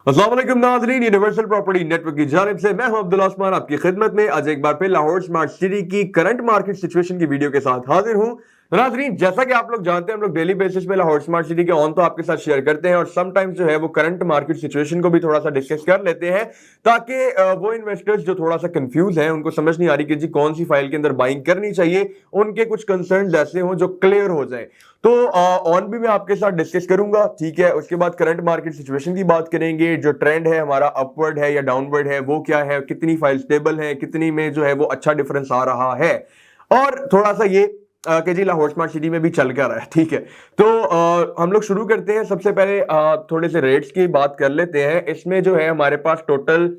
अस्सलाम वालेकुम नाज़रीन, यूनिवर्सल प्रॉपर्टी नेटवर्क की जानिब से मैं हूं अब्दुल्ला उस्मान आपकी खिदमत में आज एक बार फिर लाहौर स्मार्ट सिटी की करंट मार्केट सिचुएशन की वीडियो के साथ हाजिर हूं। तो नाज़रीन, जैसा कि आप लोग जानते हैं, हम लोग डेली बेसिस पे लाहौर स्मार्ट सिटी के ऑन तो आपके साथ शेयर करते हैं और समटाइम्स जो है वो करंट मार्केट सिचुएशन को भी थोड़ा सा डिस्कस कर लेते हैं ताकि वो इन्वेस्टर्स जो थोड़ा सा कंफ्यूज हैं, उनको समझ नहीं आ रही कि जी कौन सी फाइल के अंदर बाइंग करनी चाहिए, उनके कुछ कंसर्न ऐसे हों जो क्लियर हो जाए। तो ऑन भी मैं आपके साथ डिस्कस करूंगा, ठीक है। उसके बाद करंट मार्केट सिचुएशन की बात करेंगे, जो ट्रेंड है हमारा अपवर्ड है या डाउनवर्ड है वो क्या है, कितनी फाइल स्टेबल है, कितनी में जो है वो अच्छा डिफरेंस आ रहा है, और थोड़ा सा ये कि जी लाहौर स्मार्ट सिटी में भी चल क्या रहा है, ठीक है। तो हम लोग शुरू करते हैं। सबसे पहले थोड़े से रेट्स की बात कर लेते हैं। इसमें जो है हमारे पास टोटल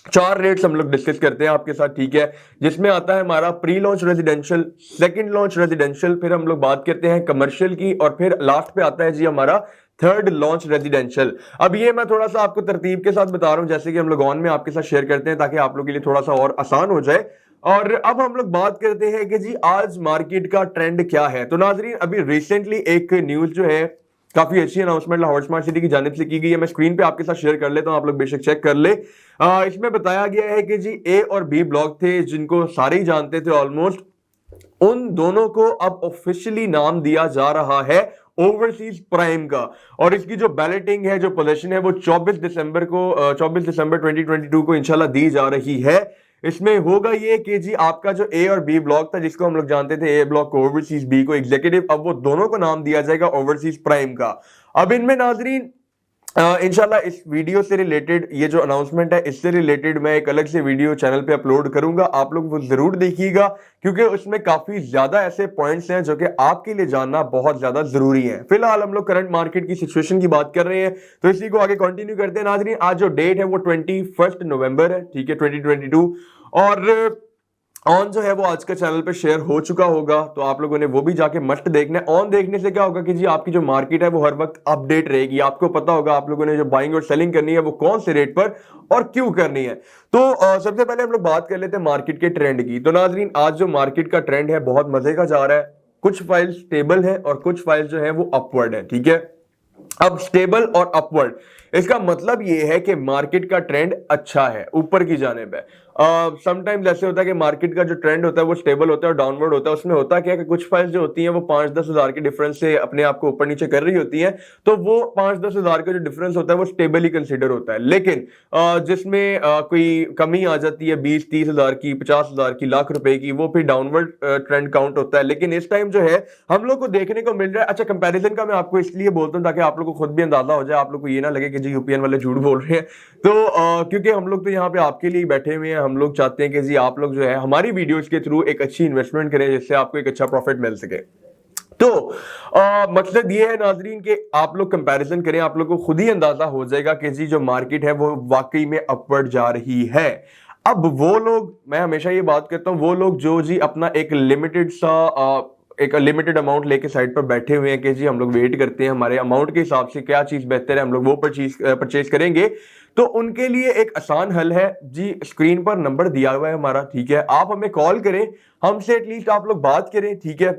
4 रेट्स हम लोग डिस्कस करते हैं आपके साथ, ठीक है। जिसमें आता है हमारा pre launch residential, second launch residential, फिर हम लोग बात करते हैं कमर्शियल की, और फिर लास्ट पे आता है जी हमारा थर्ड लॉन्च रेजिडेंशियल। अब ये मैं थोड़ा सा आपको तरतीब के साथ बता रहा हूं, जैसे कि हम लोग ऑन में आपके साथ शेयर करते हैं ताकि आप लोग के लिए थोड़ा सा और आसान हो जाए। और अब हम लोग बात करते हैं कि जी आज मार्केट का ट्रेंड क्या है। तो नाजरीन, अभी रिसेंटली एक न्यूज जो है, काफी अच्छी अनाउंसमेंट लाहौर स्मार्ट सिटी की जानिब से की गई है। मैं स्क्रीन पे आपके साथ शेयर कर लेता हूं, आप लोग बेशक चेक कर ले। इसमें बताया गया है कि जी ए और बी ब्लॉक थे जिनको सारे ही जानते थे ऑलमोस्ट, उन दोनों को अब ऑफिशियली नाम दिया जा रहा है ओवरसीज प्राइम का। और इसकी जो बैलेटिंग है, जो पोजीशन है, वो 24 दिसंबर को 24 दिसंबर 2022 को इंशाल्लाह दी जा रही है। इसमें होगा ये कि जी आपका जो ए और बी ब्लॉक था, जिसको हम लोग जानते थे ए ब्लॉक को ओवरसीज, बी को एग्जीक्यूटिव, अब वो दोनों को नाम दिया जाएगा ओवरसीज प्राइम का। अब इनमें नाजरीन इंशाल्लाह इस वीडियो से रिलेटेड, ये जो अनाउंसमेंट है इससे रिलेटेड मैं एक अलग से वीडियो चैनल पे अपलोड करूंगा, आप लोग वो जरूर देखिएगा, क्योंकि उसमें काफी ज्यादा ऐसे पॉइंट्स हैं जो कि आपके लिए जानना बहुत ज्यादा जरूरी है। फिलहाल हम लोग करंट मार्केट की सिचुएशन की बात कर रहे हैं, तो इसी को आगे कंटिन्यू करते हैं। नाजरीन, आज जो डेट है वो 21 नवंबर है, ठीक है, 2022। और ऑन जो है वो आज का चैनल पे शेयर हो चुका होगा, तो आप लोगों ने वो भी जाके मस्ट देखना है। ऑन देखने से क्या होगा कि जी आपकी जो मार्केट है वो हर वक्त अपडेट रहेगी, आपको पता होगा आप लोगों ने जो बाइंग और सेलिंग करनी है वो कौन से रेट पर और क्यों करनी है। तो सबसे पहले हम लोग बात कर लेते हैं मार्केट के ट्रेंड की। तो नाजरीन, आज जो मार्केट का ट्रेंड है बहुत मजे का जा रहा है। कुछ फाइल स्टेबल है और कुछ फाइल जो है वो अपवर्ड है, ठीक है। अब स्टेबल और अपवर्ड, इसका मतलब यह है कि मार्केट का ट्रेंड अच्छा है, ऊपर की जानिब है। समटाइम्स ऐसे होता है कि मार्केट का जो ट्रेंड होता है वो स्टेबल होता है और डाउनवर्ड होता है। उसमें होता क्या है कि कुछ फाइल्स जो होती हैं वो 5-10 हजार के डिफरेंस से अपने आप को ऊपर नीचे कर रही होती हैं, तो वो 5-10 हजार का जो डिफरेंस होता है वो स्टेबल ही कंसिडर होता है। लेकिन जिसमें कोई कमी आ जाती है 20-30 हजार की, 50 हजार की, लाख रुपए की, वो फिर डाउनवर्ड ट्रेंड काउंट होता है। लेकिन इस टाइम जो है हम लोग को देखने को मिल रहा है, अच्छा कंपैरिजन का मैं आपको इसलिए बोलता हूं ताकि आप लोग को खुद भी अंदाजा हो जाए, आप लोग को ये ना लगे कि जी यूपीएन वाले झूठ बोल रहे हैं। तो क्योंकि हम लोग तो यहाँ पे आपके लिए बैठे हुए हैं, हम लोग चाहते हैं कि जी आप लोग जो है हमारी वीडियोस के थ्रू एक अच्छी इन्वेस्टमेंट करें जिससे आपको एक अच्छा प्रॉफिट मिल सके। तो मकसद ये है नाजरीन कि आप लोग कंपैरिजन करें, आप लोग को खुद ही अंदाजा हो जाएगा कि जी जो मार्केट है वो वाकई में अपवर्ड जा रही है। अब वो लोग, मैं हमेशा ये बात करता हूं, वो लोग जो जी अपना एक लिमिटेड अमाउंट लेके साइड पर बैठे हुए हैं कि जी हम लोग वेट करते हैं हमारे अमाउंट के हिसाब से क्या चीज बेहतर है, हम लोग वो परचेज करेंगे, तो उनके लिए एक आसान हल है जी। स्क्रीन पर नंबर दिया हुआ है हमारा, ठीक है। आप हमें कॉल करें, हमसे एटलीस्ट आप लोग बात करें, ठीक है।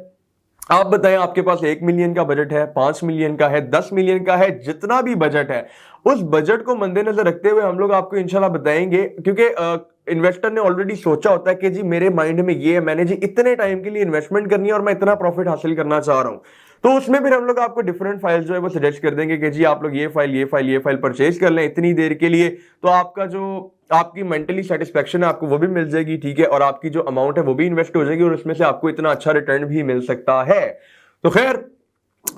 आप बताएं आपके पास 1 मिलियन का बजट है, 5 मिलियन का है, 10 मिलियन का है, जितना भी बजट है, उस बजट को मद्देनजर रखते हुए हम लोग आपको इंशाल्लाह बताएंगे। क्योंकि इन्वेस्टर ने ऑलरेडी सोचा होता है कि जी मेरे माइंड में ये है, मैंने जी इतने टाइम के लिए इन्वेस्टमेंट करनी है और मैं इतना प्रॉफिट हासिल करना चाह रहा हूं, तो उसमें फिर हम लोग आपको डिफरेंट फाइल जो है वो सजेस्ट कर देंगे कि जी आप लोग ये फाइल परचेज कर लें इतनी देर के लिए, तो आपका जो आपकी मेंटली सेटिस्फेक्शन है आपको वो भी मिल जाएगी, ठीक है। और आपकी जो अमाउंट है वो भी इन्वेस्ट हो जाएगी और उसमें से आपको इतना अच्छा रिटर्न भी मिल सकता है। तो खैर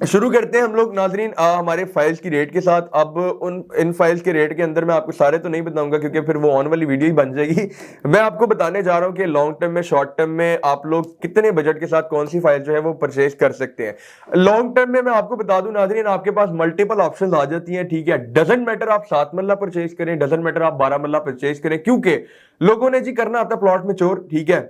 शुरू करते हैं हम लोग नाजरीन हमारे फाइल्स की रेट के साथ। अब इन फाइल्स के रेट के अंदर मैं आपको सारे तो नहीं बताऊंगा क्योंकि फिर वो ऑन वाली वीडियो ही बन जाएगी। मैं आपको बताने जा रहा हूं कि लॉन्ग टर्म में, शॉर्ट टर्म में आप लोग कितने बजट के साथ कौन सी फाइल जो है वो परचेज कर सकते हैं। लॉन्ग टर्म में मैं आपको बता दूं नाजरीन, आपके पास मल्टीपल ऑप्शंस आ जाती हैं, ठीक है। डजंट मैटर आप 7 मल्ला परचेज करें, डजंट मैटर आप 12 मल्ला परचेज करें, क्योंकि लोगों ने जी करना आता प्लॉट में चोर, ठीक है।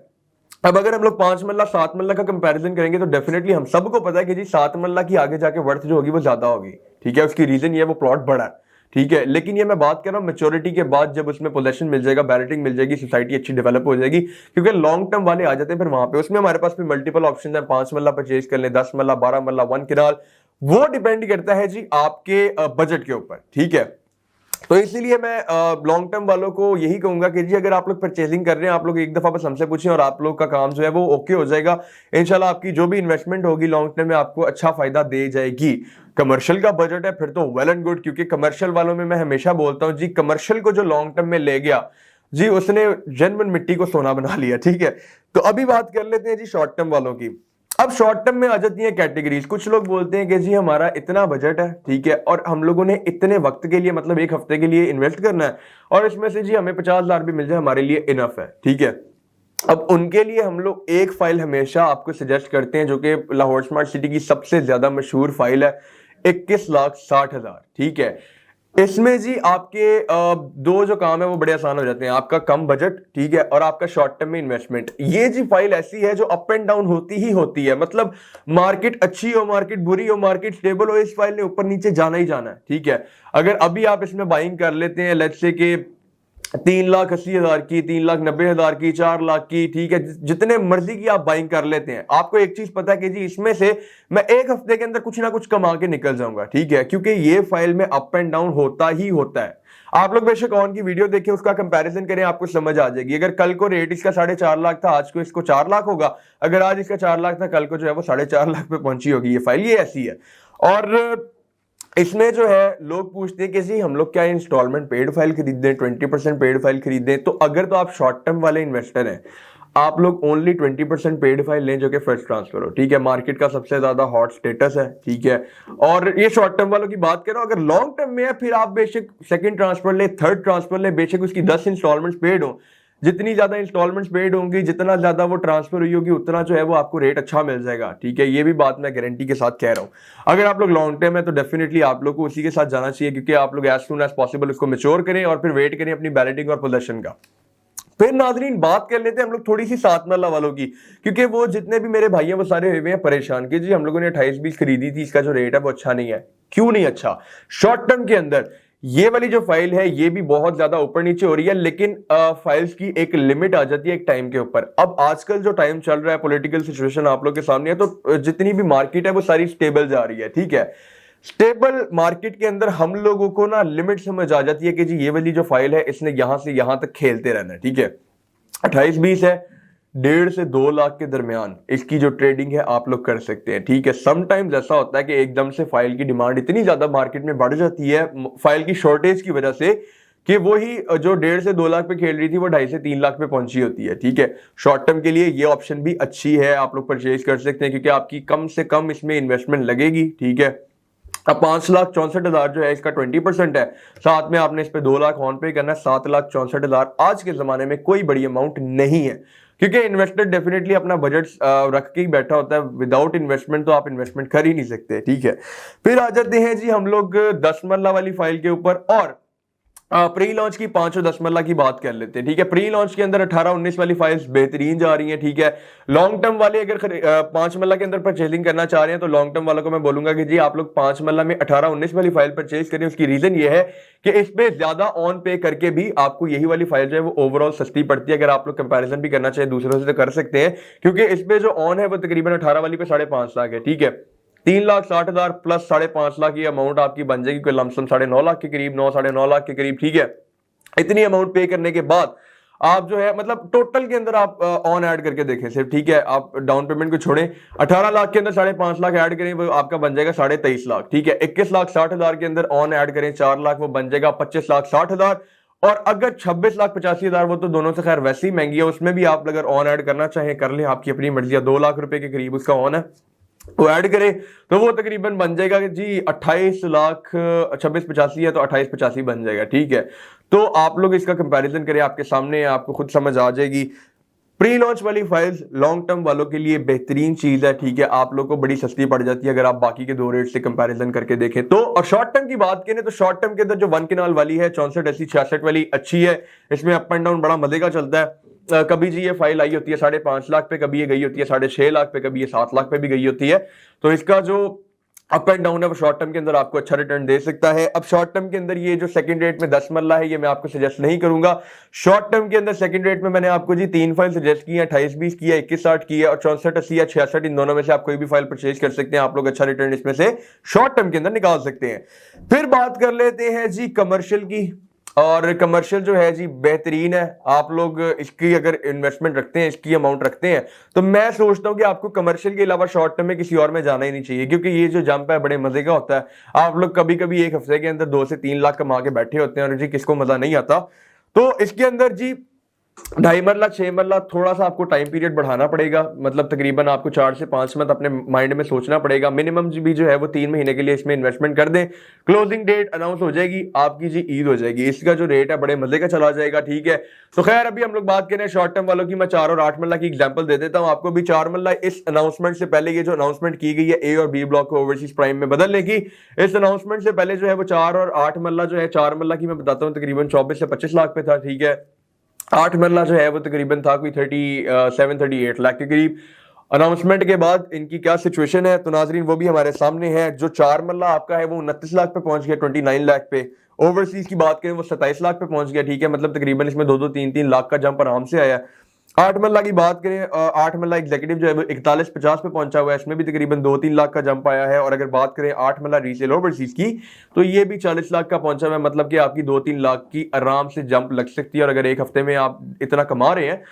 अब अगर हम लोग 5 मल्ला 7 मल्ला का कंपैरिजन करेंगे तो डेफिनेटली हम सबको पता है कि जी 7 मल्ला की आगे जाके वर्थ जो होगी वो ज्यादा होगी, ठीक है। उसकी रीजन ये है वो प्लॉट बड़ा है, ठीक है। लेकिन ये मैं बात कर रहा हूं मैच्योरिटी के बाद, जब उसमें पोजेशन मिल जाएगा, बैलेटिंग मिल जाएगी, सोसाइटी अच्छी डेवलप हो जाएगी, क्योंकि लॉन्ग टर्म वाले आ जाते हैं फिर वहां पे। उसमें हमारे पास भी मल्टीपल ऑप्शन है, 5 मल्ला परचेज कर ले, 10 मल्ला, 12 मल्ला, 1 किनाल, वो डिपेंड करता है जी आपके बजट के ऊपर, ठीक है। तो इसीलिए मैं लॉन्ग टर्म वालों को यही कहूंगा कि जी अगर आप लोग परचेजिंग कर रहे हैं, आप लोग एक दफा बस हमसे पूछें और आप लोग का काम जो है वो ओके हो जाएगा। इंशाल्लाह आपकी जो भी इन्वेस्टमेंट होगी लॉन्ग टर्म में आपको अच्छा फायदा दे जाएगी। कमर्शियल का बजट है फिर तो वेल एंड गुड, क्योंकि कमर्शियल वालों में मैं हमेशा बोलता हूं जी, कमर्शियल को जो लॉन्ग टर्म में ले गया जी उसने जनवन मिट्टी को सोना बना लिया। ठीक है, तो अभी बात कर लेते हैं जी शॉर्ट टर्म वालों की। अब शॉर्ट टर्म में आ जाती है कैटेगरीज। कुछ लोग बोलते हैं कि जी हमारा इतना बजट है, ठीक है, और हम लोगों ने इतने वक्त के लिए मतलब एक हफ्ते के लिए इन्वेस्ट करना है और इसमें से जी हमें 50,000 भी मिल जाए हमारे लिए इनफ है। ठीक है, अब उनके लिए हम लोग एक फाइल हमेशा आपको सजेस्ट करते हैं जो कि लाहौर स्मार्ट सिटी की सबसे ज्यादा मशहूर फाइल है, 21,60,000। ठीक है, इसमें जी आपके दो जो काम है वो बड़े आसान हो जाते हैं, आपका कम बजट, ठीक है, और आपका शॉर्ट टर्म में इन्वेस्टमेंट। ये जी फाइल ऐसी है जो अप एंड डाउन होती ही होती है, मतलब मार्केट अच्छी हो, मार्केट बुरी हो, मार्केट स्टेबल हो, इस फाइल ने ऊपर नीचे जाना ही जाना है। ठीक है, अगर अभी आप इसमें बाइंग कर लेते हैं लेट्स से कि 3,80,000 की, 3,90,000 की, 4 लाख की, ठीक है, जितने मर्जी की आप बाइंग कर लेते हैं, आपको एक चीज पता है कि जी इसमें से मैं एक हफ्ते के अंदर कुछ ना कुछ कमा के निकल जाऊंगा। ठीक है, क्योंकि ये फाइल में अप एंड डाउन होता ही होता है। आप लोग बेशक ऑन की वीडियो देखें, उसका कंपैरिजन करें, आपको समझ आ जाएगी। अगर कल को रेट इसका 4.5 लाख था, आज को इसको 4 लाख होगा। अगर आज इसका 4 लाख था, कल को जो है वो 4.5 लाख पे पहुंची होगी ये फाइल। ये ऐसी है। और इसमें जो है लोग पूछते हैं कि जी हम लोग क्या इंस्टॉलमेंट पेड फाइल खरीदें, 20% पेड फाइल खरीदें? तो अगर तो आप शॉर्ट टर्म वाले इन्वेस्टर हैं, आप लोग ओनली 20% पेड फाइल लें जो कि फर्स्ट ट्रांसफर हो। ठीक है, मार्केट का सबसे ज्यादा हॉट स्टेटस है। ठीक है, और ये शॉर्ट टर्म वालों की बात करो। अगर लॉन्ग टर्म में है फिर आप बेशक सेकंड ट्रांसफर ले, थर्ड ट्रांसफर ले, बेशक उसकी 10 इंस्टॉलमेंट पेड हो। जितनी ज्यादा इंस्टॉलमेंट्स पेड होंगी, जितना ज्यादा वो ट्रांसफर हुई होगी, उतना जो है वो आपको रेट अच्छा मिल जाएगा। ठीक है, ये भी बात मैं गारंटी के साथ कह रहा हूं। अगर आप लोग लॉन्ग टर्म है तो डेफिनेटली आप लोग को उसी के साथ जाना चाहिए, क्योंकि आप लोग एज सुन एज पॉसिबल उसको मैच्योर करें और फिर वेट करें अपनी बैलेटिंग और पोजीशन का। फिर नाजरीन बात कर लेते हैं हम लोग थोड़ी सी 7 मरला वालों की, क्योंकि वो जितने भी मेरे भाई हैं वो सारे हुए हैं परेशान कि जी हम लोगों ने 28-20 खरीदी थी, इसका जो रेट है वो अच्छा नहीं है। क्यों नहीं अच्छा? शॉर्ट टर्म के अंदर ये वाली जो फाइल है ये भी बहुत ज्यादा ऊपर नीचे हो रही है, लेकिन फाइल्स की एक लिमिट आ जाती है एक टाइम के ऊपर। अब आजकल जो टाइम चल रहा है, पॉलिटिकल सिचुएशन आप लोग के सामने है, तो जितनी भी मार्केट है वो सारी स्टेबल जा रही है। ठीक है, स्टेबल मार्केट के अंदर हम लोगों को ना लिमिट समझ आ जाती है कि जी ये वाली जो फाइल है इसने यहां से यहां तक खेलते रहना है। ठीक है, 28-20 है, 1.5 से 2 लाख के दरमियान इसकी जो ट्रेडिंग है आप लोग कर सकते हैं। ठीक है, समटाइम्स ऐसा होता है कि एकदम से फाइल की डिमांड इतनी ज्यादा मार्केट में बढ़ जाती है फाइल की शॉर्टेज की वजह से कि वही जो 1.5 से 2 लाख पे खेल रही थी वो 2.5 से 3 लाख पे पहुंची होती है। ठीक है, शॉर्ट टर्म के लिए ये ऑप्शन भी अच्छी है, आप लोग परचेज कर सकते हैं, क्योंकि आपकी कम से कम इसमें इन्वेस्टमेंट लगेगी। ठीक है, अब 5,64,000 जो है इसका 20% है, साथ में आपने इस पे 2 लाख ऑन पे करना है। 7,64,000 आज के जमाने में कोई बड़ी अमाउंट नहीं है, क्योंकि इन्वेस्टर डेफिनेटली अपना बजट रख के ही बैठा होता है। विदाउट इन्वेस्टमेंट तो आप इन्वेस्टमेंट कर ही नहीं सकते। ठीक है, फिर आ जाते हैं जी हम लोग 10 मरला वाली फाइल के ऊपर, और प्री लॉन्च की 5 और 10 मरला की बात कर लेते हैं। ठीक है, प्री लॉन्च के अंदर 18-19 वाली फाइल्स बेहतरीन जा रही हैं। ठीक है, लॉन्ग टर्म वाले अगर 5 मरला के अंदर परचेजिंग करना चाह रहे हैं तो लॉन्ग टर्म वालों को मैं बोलूंगा कि जी आप लोग 5 मरला में 18-19 वाली फाइल परचेज करें। उसकी रीजन ये है कि इस पे ज्यादा ऑन पे करके भी आपको यही वाली फाइल जो है वो ओवरऑल सस्ती पड़ती है। अगर आप लोग कंपैरिजन भी करना चाहे दूसरों से तो कर सकते हैं, क्योंकि इस पे जो ऑन है वो तकरीबन 18 वाली पे 5.5 लाख है। ठीक है, 3,60,000 प्लस 5.5 लाख की अमाउंट आपकी बन जाएगी, कोई लमसम 9.5 लाख के करीब, 9-9.5 लाख के करीब। ठीक है, इतनी अमाउंट पे करने के बाद आप जो है मतलब टोटल के अंदर आप ऑन ऐड करके देखें सिर्फ। ठीक है, आप डाउन पेमेंट को छोड़ें, 18 लाख के अंदर 5.5 लाख ऐड करें, वो आपका बन जाएगा 23.5 लाख। ठीक है, 21,60,000 के अंदर ऑन ऐड करें 4 लाख, वो बन जाएगा 25,60,000। और अगर 26,85,000, वो तो दोनों से खैर वैसे ही महंगी है, उसमें भी आप अगर ऑन ऐड करना चाहें कर लें, आपकी अपनी मर्जी है। 2 लाख रुपए के करीब उसका ऑन है, वो ऐड करें तो वो तकरीबन बन जाएगा कि जी 28 लाख, 26,85 है तो 28,85 बन जाएगा। ठीक है, तो आप लोग इसका कंपैरिजन करें, आपके सामने आपको खुद समझ आ जाएगी। प्री लॉन्च वाली फाइल्स लॉन्ग टर्म वालों के लिए बेहतरीन चीज है। ठीक है, आप लोग को बड़ी सस्ती पड़ जाती है अगर आप बाकी के दो रेट से कंपैरिजन करके देखें तो। और शॉर्ट टर्म की बात करें तो शॉर्ट टर्म के अंदर जो 1 किनाल वाली है 64-80-66 वाली अच्छी है, इसमें अप एंड डाउन बड़ा मजे का चलता है। कभी जी ये फाइल आई होती है 5.5 लाख पे, कभी ये गई होती है 6.5 लाख पे, कभी ये 7 लाख पे भी गई होती है। तो इसका जो अप एंड डाउन है वो शॉर्ट टर्म के अंदर आपको अच्छा रिटर्न दे सकता है। अब शॉर्ट टर्म के अंदर ये जो सेकंड रेट में 10 मल्ला है ये मैं आपको सजेस्ट नहीं करूंगा। शॉर्ट टर्म के अंदर सेकंड रेट में मैंने आपको जी 3 फाइल सजेस्ट की है, 28-20 की है, 21-60 की है और 64-80 या 66, इन दोनों में से आप कोई भी फाइल परचेज कर सकते हैं। आप लोग अच्छा रिटर्न इसमें से शॉर्ट टर्म के अंदर निकाल सकते हैं। फिर बात कर लेते हैं जी कमर्शियल की, और कमर्शियल जो है जी बेहतरीन है। आप लोग इसकी अगर इन्वेस्टमेंट रखते हैं, इसकी अमाउंट रखते हैं, तो मैं सोचता हूं कि आपको कमर्शियल के अलावा शॉर्ट टर्म में किसी और में जाना ही नहीं चाहिए, क्योंकि ये जो जंप है बड़े मजे का होता है। आप लोग कभी कभी एक हफ्ते के अंदर 2 से 3 लाख कमा के बैठे होते हैं और जी किसको मजा नहीं आता। तो इसके अंदर जी 2.5 मरला 6 मरला थोड़ा सा आपको टाइम पीरियड बढ़ाना पड़ेगा, मतलब तकरीबन आपको 4 से 5 मंथ अपने माइंड में सोचना पड़ेगा। मिनिमम भी जो है वो 3 महीने के लिए इसमें इन्वेस्टमेंट कर दें। क्लोजिंग डेट अनाउंस हो जाएगी आपकी जी, ईद हो जाएगी, इसका जो रेट है बड़े मजे का चला जाएगा। ठीक है, तो खैर अभी हम लोग बात करें शॉर्ट टर्म वालों की। मैं 4 और 8 मरला की एग्जांपल दे देता हूं आपको। भी 4 मरला इस अनाउंसमेंट से पहले, ये जो अनाउंसमेंट की गई है ए और बी ब्लॉक को ओवरसीज प्राइम में बदलने की, इस अनाउंसमेंट से पहले जो है वो 4 और 8 मरला जो है, 4 मरला की मैं बताता हूँ तकरीबन 24 से 25 लाख पे था। ठीक है, 8 मरला जो है वो तकरीबन था कोई 37-38 लाख के करीब। अनाउंसमेंट के बाद इनकी क्या सिचुएशन है तो नाजरीन वो भी हमारे सामने है। जो 4 मरला आपका है वो 29 लाख पे पहुंच गया, 29 लाख पे। ओवरसीज की बात करें वो 27 लाख पे पहुंच गया। ठीक है, मतलब तकरीबन इसमें 2-2, 3-3 लाख का जंप आराम से आया। 8 मरला की बात करें, 8 मरला एग्जीक्यूटिव जो है वो 41-50 पे पहुंचा हुआ है, इसमें भी तकरीबन 2-3 लाख का जंप आया है। और अगर बात करें 8 मरला रीसेल ओवरसीज की, तो ये भी 40 लाख का पहुंचा हुआ है, मतलब कि आपकी 2-3 लाख की आराम से जंप लग सकती है। और अगर एक हफ्ते में आप इतना कमा रहे हैं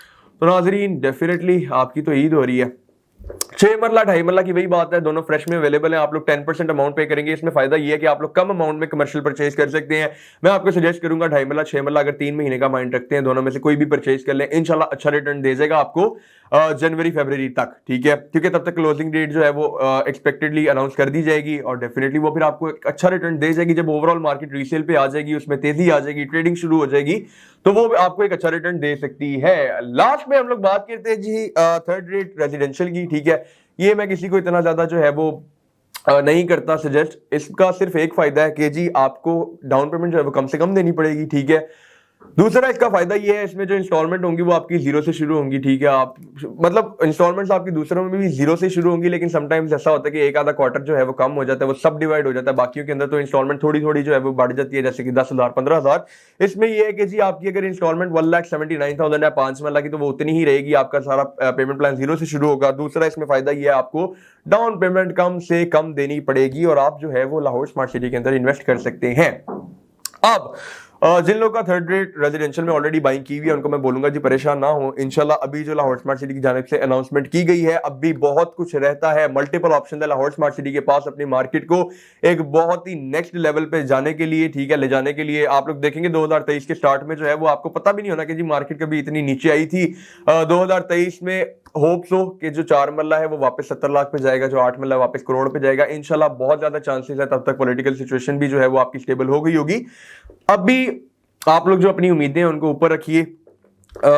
तो नाजरीन डेफिनेटली आपकी तो ईद हो रही है। 6 मरला 2.5 मरला की वही बात है, दोनों फ्रेश में अवेलेबल है। आप लोग 10% अमाउंट पे करेंगे। इसमें फायदा ये है कि आप लोग कम अमाउंट में कमर्शियल परचेज कर सकते हैं। मैं आपको सजेस्ट करूंगा 2.5 मरला 6 मरला अगर 3 महीने का माइंड रखते हैं, दोनों में से कोई भी परचेज कर लें, इंशाल्लाह अच्छा रिटर्न दे जाएगा आपको जनवरी फरवरी तक। ठीक है, क्योंकि तब तक क्लोजिंग डेट जो है वो एक्सपेक्टेडली अनाउंस कर दी जाएगी और डेफिनेटली वो फिर आपको एक अच्छा रिटर्न दे जाएगी। जब ओवरऑल मार्केट रीसेल पे आ जाएगी, उसमें तेजी आ जाएगी, ट्रेडिंग शुरू हो जाएगी, तो वो आपको एक अच्छा रिटर्न दे सकती है। लास्ट में हम लोग बात करते हैं जी थर्ड रेट रेजिडेंशियल की। ठीक है, ये मैं किसी को इतना ज्यादा जो है वो नहीं करता सजेस्ट। इसका सिर्फ एक फायदा है कि जी आपको डाउन पेमेंट जो है वो कम से कम देनी पड़ेगी। ठीक है, दूसरा इसका फायदा ये है, इसमें जो इंस्टॉलमेंट होंगी वो आपकी 0 से शुरू होंगी। ठीक है, आप मतलब इंस्टॉलमेंट्स आपकी दूसरों में भी 0 से शुरू होंगी, लेकिन समटाइम्स ऐसा होता है कि एक आधा क्वार्टर जो है वो कम हो जाता है, वो सब डिवाइड हो जाता है बाकियों के अंदर, तो इंस्टॉलमेंट थोड़ी थोड़ी जो है वो बढ़ जाती है, जैसे कि 10,000 15,000। इसमें ये है कि जी आपकी अगर इंस्टॉलमेंट 1,79,000 है 5 मरला की, तो वो उतनी ही रहेगी। आपका सारा पेमेंट प्लान 0 से शुरू होगा। दूसरा इसमें फायदा ये है, आपको डाउन पेमेंट कम से कम देनी पड़ेगी और आप जो है वो लाहौर स्मार्ट सिटी के अंदर इन्वेस्ट कर सकते हैं। अब जिन लोगों का थर्ड रेट रेजिडेंशियल में ऑलरेडी बाइंग की हुई है उनको मैं बोलूंगा जी परेशान ना हो। इंशाल्लाह अभी जो लाहौर स्मार्ट सिटी की जानिब से अनाउंसमेंट की गई है, अब भी बहुत कुछ रहता है, मल्टीपल ऑप्शन है लाहौर स्मार्ट सिटी के पास अपनी मार्केट को एक बहुत ही नेक्स्ट लेवल पे जाने के लिए। ठीक है, ले जाने के लिए आप लोग देखेंगे 2023 के स्टार्ट में जो है वो आपको पता भी नहीं होना कि जी मार्केट कभी इतनी नीचे आई थी। 2023 में होप्स हो कि जो 4 मरला है वो वापस 70 लाख पे जाएगा, जो 8 मरला वापस करोड़ पे जाएगा। इंशाल्लाह बहुत ज्यादा चांसेस है, तब तक पॉलिटिकल सिचुएशन भी जो है वो आपकी स्टेबल हो गई होगी। अब भी आप लोग जो अपनी उम्मीदें हैं उनको ऊपर रखिए।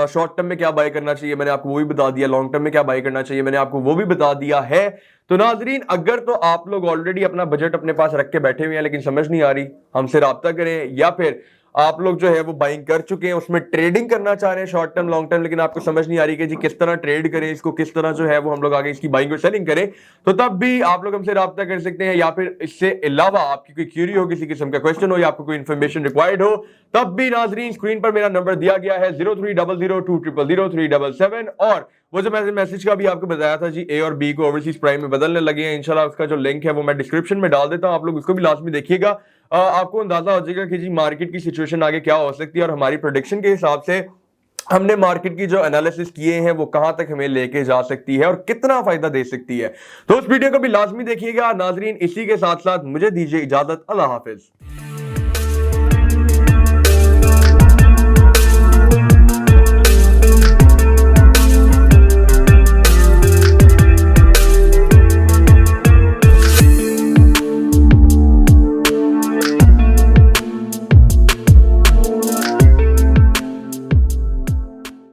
शॉर्ट टर्म में क्या बाय करना चाहिए मैंने आपको वो भी बता दिया, लॉन्ग टर्म में क्या बाय करना चाहिए मैंने आपको वो भी बता दिया है। तो नाजरीन अगर तो आप लोग ऑलरेडी अपना बजट अपने पास रख के बैठे हुए हैं लेकिन समझ नहीं आ रही, हमसे राब्ता करें। या फिर आप लोग जो है वो बाइंग कर चुके हैं, उसमें ट्रेडिंग करना चाह रहे हैं शॉर्ट टर्म लॉन्ग टर्म, लेकिन आपको समझ नहीं आ रही कि जी किस तरह ट्रेड करें, इसको किस तरह जो है वो हम लोग आगे इसकी बाइंग और सेलिंग करें, तो तब भी आप लोग हमसे राब्ता कर सकते हैं। या फिर इससे अलावा आपकी कोई क्यूरी हो, किसी किस्म का क्वेश्चन हो या आपको कोई इन्फॉर्मेशन रिक्वायर्ड हो, तब भी नाजरीन स्क्रीन पर मेरा नंबर दिया गया है 0300200377। और वो जो मैंने मैसेज का भी आपको बताया था जी, ए और बी को ओवरसीज प्राइम में बदलने लगे हैं, इंशाल्लाह उसका जो लिंक है वो मैं डिस्क्रिप्शन में डाल देता हूं, आप लोग उसको भी लास्ट में देखिएगा। आपको अंदाजा हो जाएगा कि जी मार्केट की सिचुएशन आगे क्या हो सकती है और हमारी प्रेडिक्शन के हिसाब से हमने मार्केट की जो एनालिसिस किए हैं वो कहां तक हमें लेके जा सकती है और कितना फायदा दे सकती है। तो उस वीडियो को भी लाजमी देखिएगा नाजरीन। इसी के साथ साथ मुझे दीजिए इजाजत, अल्लाह हाफिज।